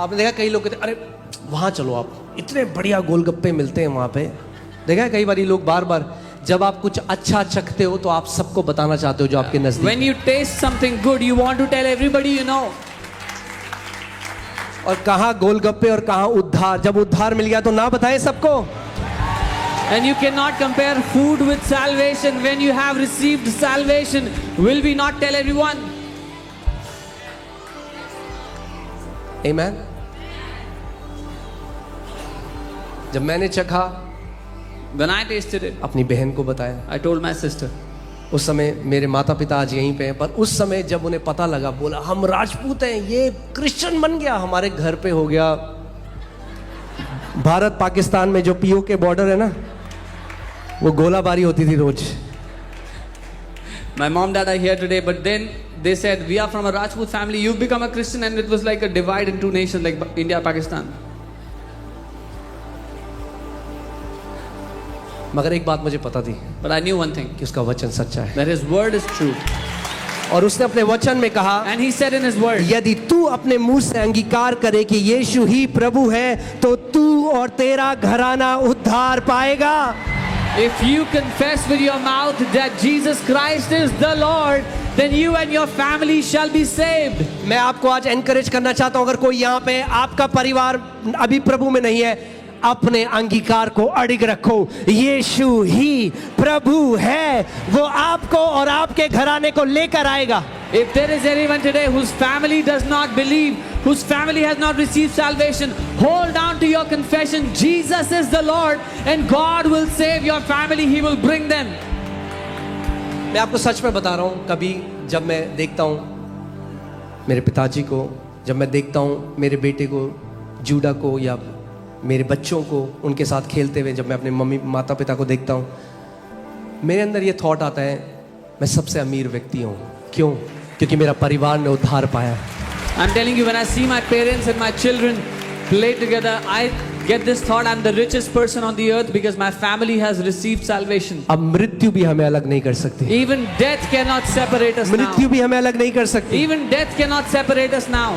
आपने देखा कई लोग कहते हैं अरे वहां चलो, आप इतने बढ़िया गोलगप्पे मिलते हैं वहां पे। देखा है कई बार लोग बार बार जब आप कुछ अच्छा चखते हो तो आप सबको बताना चाहते हो जो आपके नजदीक। When you taste something good, you want to tell everybody you know. और कहाँ गोलगप्पे और कहाँ उद्धार। जब उद्धार मिल गया तो ना बताएं सबको। And you cannot compare food with salvation. When you have received salvation, will we not tell everyone? Amen. जब मैंने चखा, When I tasted it, अपनी बहन को बताया। I told my sister. उस समय मेरे माता पिता आज यहीं पे हैं, पर उस समय जब उन्हें पता लगा, बोला हम राजपूत हैं, ये क्रिश्चियन बन गया, हमारे घर पे हो गया। भारत पाकिस्तान में जो पीओ के बॉर्डर है ना, वो गोलाबारी होती थी रोज। My mom, dad are here today, but then they said, we are from a Rajput family, you become a Christian, and it was like a divide in two nations like India, Pakistan. मगर एक बात मुझे पता थी But I knew one thing, कि उसका वचन सच्चा है। that his word is true. और उसने अपने वचन में कहा, And he said in his word, यदि तू अपने मुंह से अंगीकार करे कि यीशु ही प्रभु है, तो तू और तेरा घराना उद्धार पाएगा। if you confess with your mouth that Jesus Christ is the Lord, then you and your family shall be saved. मैं आपको आज एनकरेज करना चाहता हूं, अगर कोई यहाँ पे आपका परिवार अभी प्रभु में नहीं है, अपने अंगीकार को अड़िग रखो। यीशु ही प्रभु है, वो आपको और आपके घराने को लेकर आएगा। If there is anyone today whose family does not believe, whose family has not received salvation, hold on to your confession. Jesus is the Lord, and God will save your family. He will bring them. मैं आपको सच में बता रहा हूं, कभी जब मैं देखता हूं मेरे पिताजी को, जब मैं देखता हूं मेरे बेटे को, जूडा को, या मेरे बच्चों को उनके साथ खेलते हुए, जब मैं अपने मम्मी माता पिता को देखता हूं, मेरे अंदर ये थॉट आता है मैं सबसे अमीर व्यक्ति हूं। क्यों? क्योंकि मेरा परिवार ने उद्धार पाया। I'm telling you, when I see my parents and my children play together, I get this thought, I'm the richest person on the earth because my family has received salvation. अब मृत्यु भी हमें अलग नहीं कर सकती, Even death cannot separate us now. मृत्यु भी हमें अलग नहीं कर सकती. Even death cannot separate us now.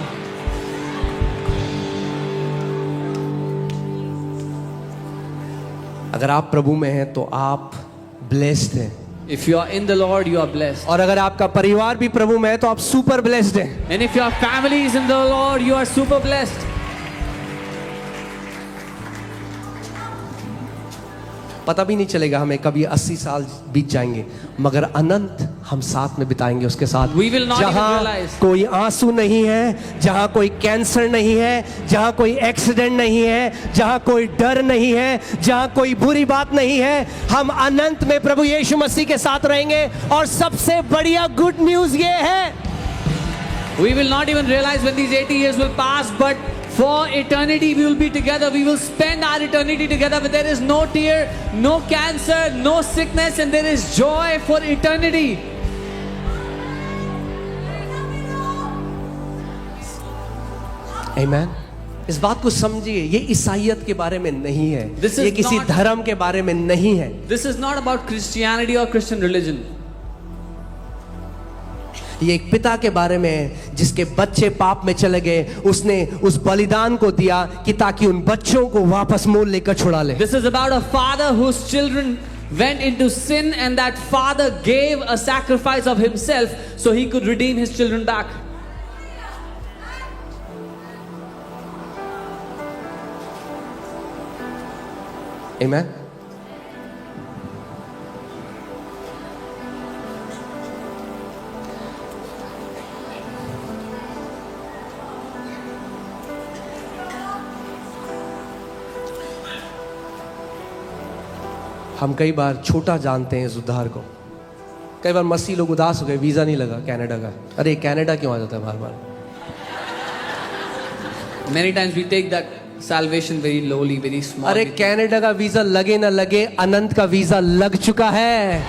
अगर आप प्रभु में हैं तो आप ब्लेस्ड हैं, If you are in the Lord, you are blessed. और अगर आपका परिवार भी प्रभु में है तो आप सुपर ब्लेस्ड हैं. And if your family is in the Lord, you are super blessed. पता भी नहीं चलेगा हमें कभी 80 साल बीत जाएंगे, मगर अनंत हम साथ में बिताएंगे उसके साथ. We will not even जहां realize. कोई आंसू नहीं है, जहां कोई कैंसर नहीं है, जहां कोई एक्सीडेंट नहीं है, जहां कोई डर नहीं है, जहां कोई बुरी बात नहीं है, हम अनंत में प्रभु यीशु मसीह के साथ रहेंगे. और सबसे बढ़िया गुड न्यूज ये है, We will not even realize when these 80 years will pass, but for eternity we will be together. We will spend our eternity together. But there is no tear, no cancer, no sickness, and there is joy for eternity. आमीन. इस बात को समझिए, ये ईसाइयत के बारे में नहीं है, This is ये किसी not- धर्म के बारे में नहीं है. This is not about Christianity or Christian religion. ये एक पिता के बारे में है जिसके बच्चे पाप में चले गए, उसने उस बलिदान को दिया कि ताकि उन बच्चों को वापस मोल लेकर छुड़ा ले. This is about a father whose children went into sin, and that father gave a sacrifice of himself so he could redeem his children back. आमीन. हम कई बार छोटा जानते हैं इस उद्धार को. कई बार मसीह लोग उदास हो गए, वीजा नहीं लगा कनाडा का. अरे कनाडा क्यों आ जाता है बार बार? Many times we take that salvation very lowly, very small. अरे कनाडा का वीजा लगे ना लगे, अनंत का वीजा लग चुका है.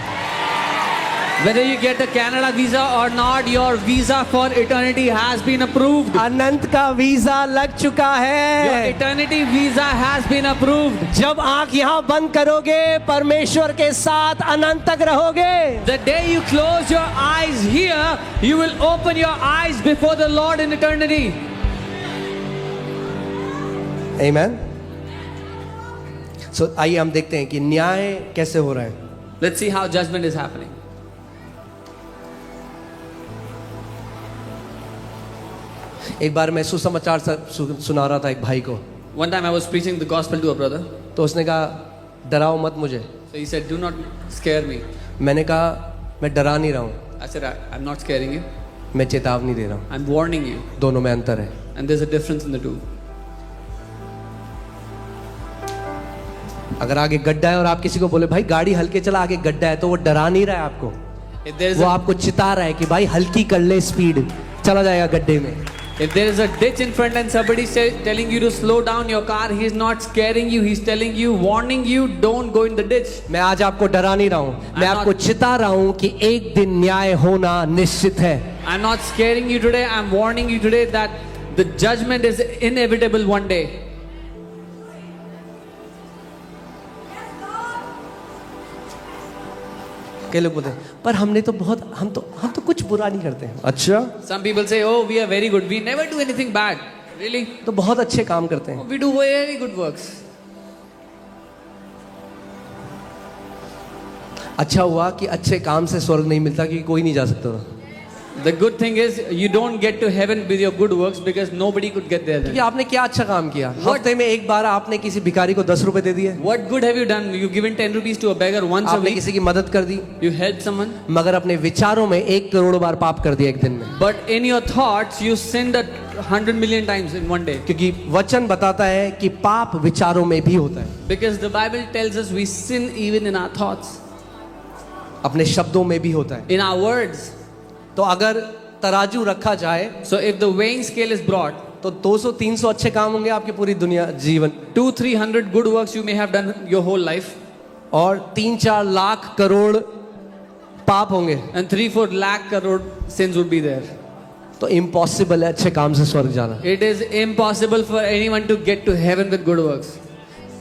Whether you get a Canada visa or not, your visa for eternity has been approved. अनंत का वीजा लग चुका Your है. eternity visa has been approved. जब आंख यहाँ बंद करोगे, परमेश्वर के साथ अनंत तक रहोगे. The day you close your eyes here, you will open your eyes before the Lord in eternity. आमीन. सो आइए हम देखते हैं कि न्याय कैसे हो रहा है. Let's see how judgment is happening. एक बार मैं सुसमाचार सुना रहा था एक भाई को, One time I was preaching the gospel to a brother. तो उसने कहा डराओ मत मुझे. So he said, "Do not scare me." मैंने कहा मैं डरा नहीं रहा हूँ, I said, "I'm not scaring you. मैं चेतावनी दे रहा हूँ. I'm warning you." दोनों में अंतर है. And there's a difference in the two. अगर आगे गड्ढा है और आप किसी को बोले भाई गाड़ी हल्के चला, आगे गड्ढा है, तो वो डरा नहीं रहा है आपको, If there is वो a, आपको चिता रहा है कि भाई हल्की कर ले, स्पीड चला जाएगा गड्ढे में. if there is a ditch in front and somebody telling you to slow down your car, he's not scaring you. He's telling you, warning you, don't go in the ditch. मैं आज आपको डरा नहीं रहा हूँ, मैं I'm आपको not- चिता रहा हूँ कि एक दिन न्याय होना निश्चित है. I'm not scaring you today. I'm warning you today that the judgment is inevitable one day. कई लोग बोलते हैं पर हमने तो बहुत हम तो कुछ बुरा नहीं करते हैं. अच्छा, Some people say, "Oh, we are very good. We never do anything bad." Really? तो बहुत अच्छे काम करते हैं. We do very good works. अच्छा हुआ कि अच्छे काम से स्वर्ग नहीं मिलता, क्योंकि कोई नहीं जा सकता था. The good thing is you don't get to heaven with your good works because nobody could get there क्योंकि then. आपने क्या अच्छा काम किया. हफ्ते में एक बार आपने किसी भिखारी को 10 रुपए दे दिए, What good have you done? You've given 10 rupees to a beggar once a आपने week. किसी की मदद कर दी, You helped someone. मगर अपने विचारों में 1 करोड़ बार पाप कर दिया एक दिन में. But in your thoughts, you sinned 100 million times in one day. क्योंकि वचन बताता है कि पाप विचारों में भी होता है, Because the Bible tells us we sin even in our thoughts, अपने शब्दों में भी होता है. in our words. तो अगर तराजू रखा जाए So if the weighing scale is brought, तो 200-300 अच्छे काम होंगे आपके पूरी दुनिया जीवन, 200-300 good works you may have done your whole life, और 3-4 लाख करोड़ पाप होंगे. and 3-4 lakh crore sins would be there. तो इम्पॉसिबल है अच्छे काम से स्वर्ग जाना. It is impossible for anyone to get to heaven with good works.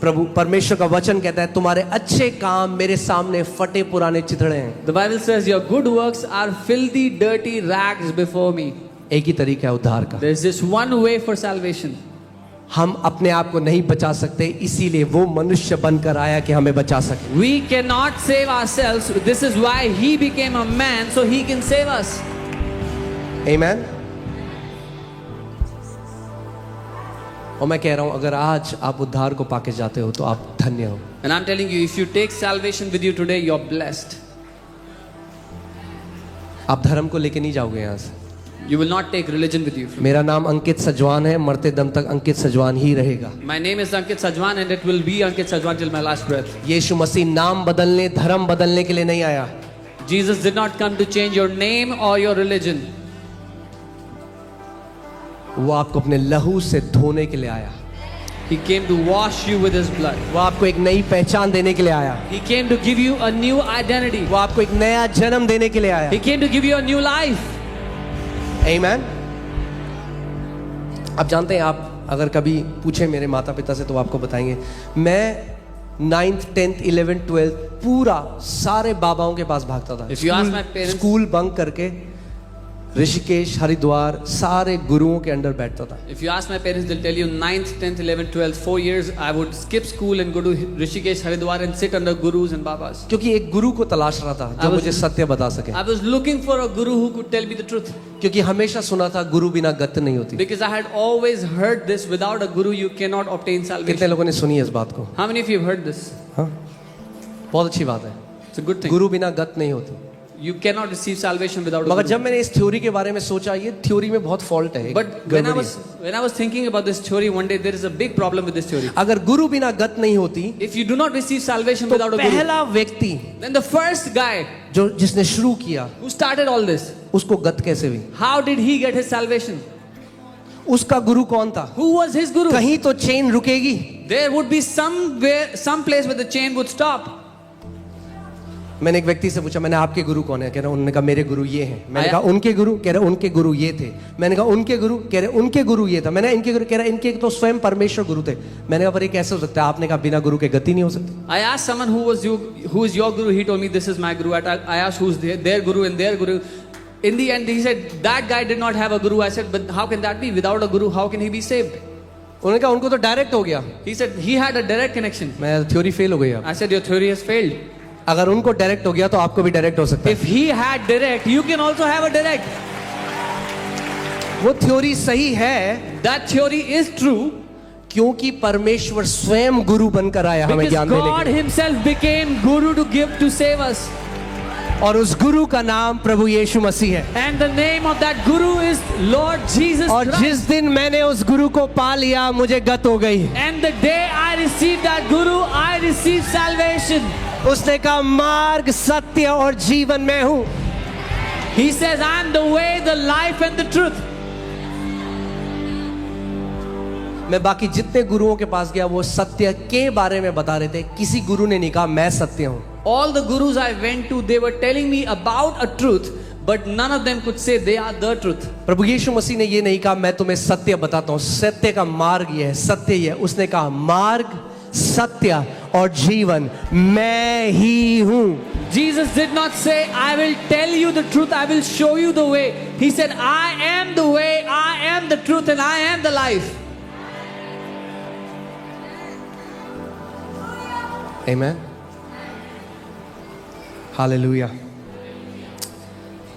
प्रभु परमेश्वर का वचन कहता है तुम्हारे अच्छे काम मेरे सामने फटे पुराने चिथड़े हैं। The Bible says, your good works are filthy, dirty rags before me. एक ही तरीका है उद्धार का। There's just one way for salvation. हम अपने आप को नहीं बचा सकते, इसीलिए वो मनुष्य बनकर आया कि हमें बचा सके। We cannot save ourselves. This is why he became a man, so he can save us. आमेन। और मैं कह रहा हूं अगर आज आप उद्धार को पाके जाते हो तो आप धन्य हो। And I'm telling you, if you take salvation with you today, you're blessed. आप धर्म को लेके नहीं जाओगे यहां से। You will not take religion with you. मेरा नाम अंकित सजवान है, मरते दम तक अंकित सजवान ही रहेगा। My name is Ankit Sajwan and it will be Ankit Sajwan till my last breath. यीशु मसीह नाम बदलने, धर्म बदलने के लिए नहीं आया। Jesus did not come to change your name or your religion. वो आपको अपने लहू से धोने के लिए आया। He came to wash you with his blood. वो आपको एक नई पहचान देने के लिए आया। He came to give you a new identity. वो आपको एक नया जन्म देने के लिए आया। He came to give you a new life. आमीन। आप जानते हैं, आप अगर कभी पूछे मेरे माता पिता से तो आपको बताएंगे, मैं 9th 10th 11th 12th पूरा सारे बाबाओं के पास भागता था। If you ask my parents- school bunk करके ऋषिकेश हरिद्वार सारे गुरुओं के अंडर बैठता था। If you ask my parents, they'll tell you 9th, 10th, 11th, 12th, 4 years, I would skip school and go to Rishikesh, Haridwar and sit under gurus and babas. क्योंकि एक गुरु को तलाश रहा था जो मुझे सत्य बता सके। I was looking for a guru who could tell me the truth. क्योंकि हमेशा सुना था गुरु बिना गत नहीं होती। Because I had always heard this, without a guru you cannot obtain कितने salvation. लोगों ने सुनी है इस बात को? How many of you have heard this? हाँ, बहुत अच्छी बात है। It's a good thing. गुरु बिना गत नहीं होती। You cannot receive salvation without a मगर guru. जब मैंने इस थ्योरी के बारे में सोचा, ये थ्योरी में बहुत फॉल्ट है, But when I गड़बड़ी है। was thinking about this theory one day, there is a big problem with this theory. अगर गुरु बिना गत नहीं होती If you do not receive salvation तो without a guru, पहला व्यक्ति then the first guy जो जिसने शुरू किया who started all this, उसको गत कैसे हुई? how did he get his salvation? उसका गुरु कौन था? Who was his guru? कहीं तो चेन रुकेगी। There would be somewhere, some place where the chain would stop. मैंने एक व्यक्ति से पूछा, मैंने आपके गुरु कौन है? कह रहा, उन्होंने कहा मेरे गुरु ये हैं। मैंने आया? कहा उनके गुरु? कह रहे उनके गुरु ये थे। मैंने कहा उनके गुरु? कह रहे उनके गुरु ये था। मैंने इनके गुरु? कह रहा इनके तो स्वयं परमेश्वर गुरु थे। मैंने कहा पर ये कैसे हो सकता है? आपने कहा बिना गुरु के गति नहीं हो सकती। I asked someone who is your guru. He told me this is my guru. I asked who's their guru and their guru. In the end, he said that guy did not have a guru. I said, but how can that be? Without a guru, how can he be saved? उन्होंने कहा उनको तो direct हो गया। He said he had a direct connection. मैं theory fail हो गई अब। I said your theory has failed. अगर उनको डायरेक्ट हो गया तो आपको भी डायरेक्ट हो सकता है। If he had direct, you can also have a direct. वो थ्योरी सही है That theory is true क्योंकि परमेश्वर स्वयं गुरु बनकर आया हमें because ज्ञान देने God के लिए। himself became guru to give to save us. और उस गुरु का नाम प्रभु यीशु मसीह है। And the name of that guru is Lord Jesus और Christ. जिस दिन मैंने उस गुरु को पा लिया मुझे गत हो गई। And the day I received that guru, I received salvation. उसने कहा मार्ग सत्य और जीवन मैं हूं। He says, I am the way, the life and the truth. मैं बाकी जितने गुरुओं के पास गया वो सत्य के बारे में बता रहे थे, किसी गुरु ने नहीं कहा मैं सत्य हूं। All the gurus I went to, they were telling me about a truth, but none of them could say they are the truth. प्रभु यीशु मसीह ने ये नहीं कहा मैं तुम्हें सत्य बताता हूं, सत्य का मार्ग ये है, सत्य ये है। उसने कहा मार्ग सत्य और जीवन मैं ही हूं। Jesus did not say, I will tell you the truth, I will show you the way. He said, I am the way, I am the truth, and I am the life. Amen. Hallelujah.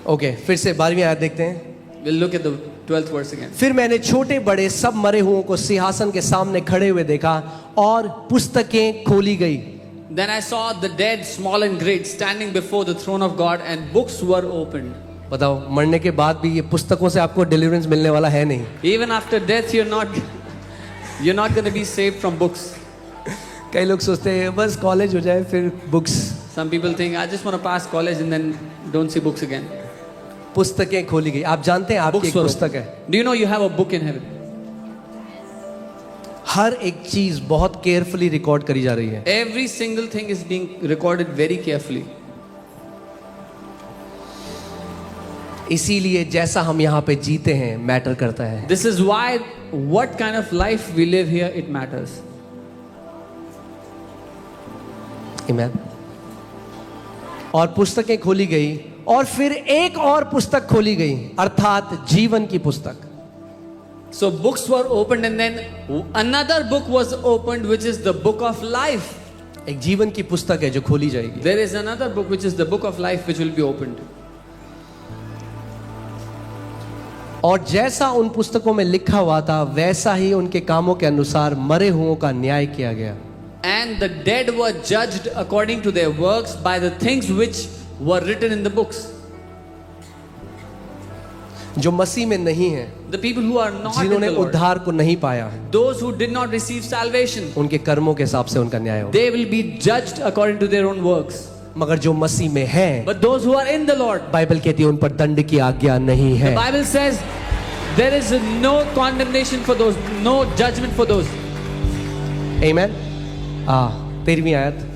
Okay, फिर से 12वीं आयत देखते हैं। We'll look at the 12th verse again. फिर मैंने छोटे बड़े सब मरे हुओं को सिंहासन के सामने खड़े हुए देखा और पुस्तकें खोली गई। Then I saw the dead, small and great, standing before the throne of God, and books were opened. बताओ, मरने के बाद भी ये पुस्तकों से आपको डिलीवरेंस मिलने वाला है नहीं। Even after death, you're not going to be saved from books. कई लोग सोचते हैं बस कॉलेज हो जाए फिर books. Some people think, I just want to pass college and then don't see books again. पुस्तकें खोली गई। आप जानते हैं आपकी Books एक were पुस्तक opened. है। Do you know you have a book in heaven? हर एक चीज बहुत केयरफुली रिकॉर्ड करी जा रही है। Every single thing is being recorded very carefully. इसीलिए जैसा हम यहाँ पे जीते हैं मैटर करता है। This is why what kind of life we live here, it matters. आमीन। और पुस्तकें खोली गई और फिर एक और पुस्तक खोली गई, अर्थात जीवन की पुस्तक। So books were opened and then another book was opened, which is the book of life. एक जीवन की पुस्तक है जो खोली जाएगी। There is another book which is the book of life which will be opened. और जैसा उन पुस्तकों में लिखा हुआ था वैसा ही उनके कामों के अनुसार मरे हुओं का न्याय किया गया। And the dead were judged according to their works by the things which were written in the books. जो मसीह में नहीं है, The people who are not in जिन्होंने the Lord, उद्धार को नहीं पाया है, those who did not receive salvation, उनके कर्मों के हिसाब से उनका न्याय होगा। they will be judged according to their own works. मगर जो मसीह में है, But those who are in the Lord, Bible कहती है उन पर दंड की आज्ञा नहीं है। the Bible says there is no condemnation for those, no judgment for those. आमीन। 13वीं आयत,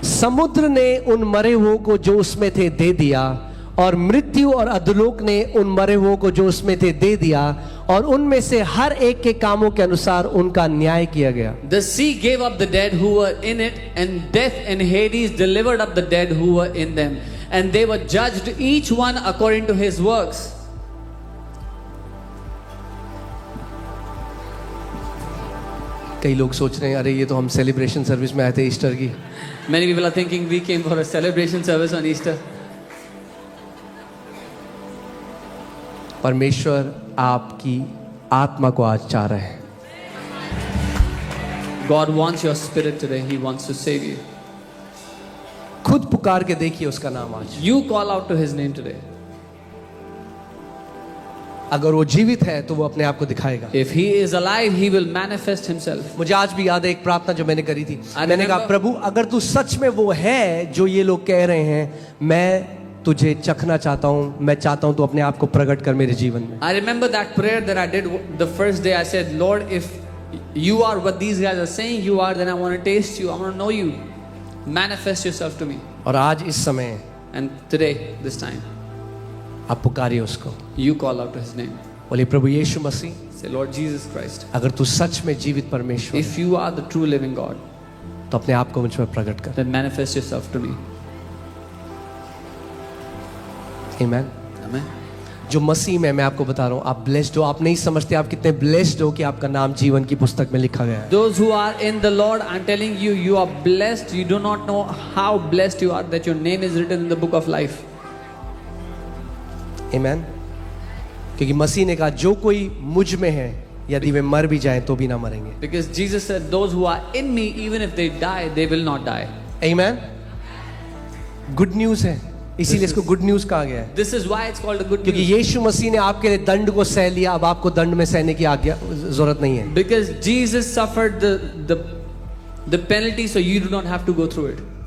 समुद्र ने उन मरे हुओं को जो उसमें थे दे दिया, और मृत्यु और अधोलोक ने उन मरे हुओं को जो उसमें थे दे दिया, और उनमें से हर एक के कामों के अनुसार उनका न्याय किया गया। The sea gave up the dead who were in it, and death and Hades delivered up the dead who were in them, and they were judged each one according to his works. कई लोग सोच रहे हैं अरे ये तो हम celebration service में आए थे ईस्टर की। Many people are thinking we came for a celebration service on Easter. परमेश्वर आपकी आत्मा को आज चाह रहे हैं। God wants your spirit today. He wants to save you. खुद पुकार के देखिए उसका नाम आज। You call out to his name today. अगर वो जीवित है तो वो अपने आप को दिखाएगा। If he is alive, he will manifest himself. मुझे आज भी याद है एक प्रार्थना जो मैंने करी थी। I मैंने कहा remember- प्रभु अगर तू सच में वो है जो ये लोग कह रहे हैं, मैं तुझे चखना चाहता हूँ, मैं चाहता हूँ तू अपने आप को प्रकट कर मेरे जीवन में। I remember that prayer that I did the first day. I said, Lord, if you are what these guys are saying you are, then I want to taste you. I want to know you. Manifest yourself to me. और आज इस समय And today, this time, आप पुकारिए उसको, you call out to his name. बोलिए प्रभु यीशु मसीह, Say, Lord Jesus Christ, अगर तू सच में जीवित परमेश्वर if you are the true living God, तो अपने आप को मुझ में प्रकट कर। then manifest yourself to me. आमीन। Amen. जो मसीह में, मैं आपको बता रहा हूँ, आप ब्लेस्ड हो। आप नहीं समझते आप कितने ब्लेस्ड हो कि आपका नाम जीवन की पुस्तक में लिखा गया है। Those who are in the Lord, I'm telling you, you are blessed. You do not know how blessed you are that your name is written in the book of life. आमीन। क्योंकि मसीह ने कहा जो कोई मुझ में है यदि वे मर भी जाएं तो भी ना मरेंगे। Because Jesus said, those who are in me, even if they die, they will not die. आमीन। गुड न्यूज़ है, इसीलिए इसको गुड न्यूज़ कहा गया है। This is why it's called a good क्योंकि news. यीशु मसीह ने आपके लिए दंड को सह लिया, अब आपको दंड में सहने की आज्ञा जरूरत नहीं है। Because Jesus suffered the penalty, so you do not have to go through it.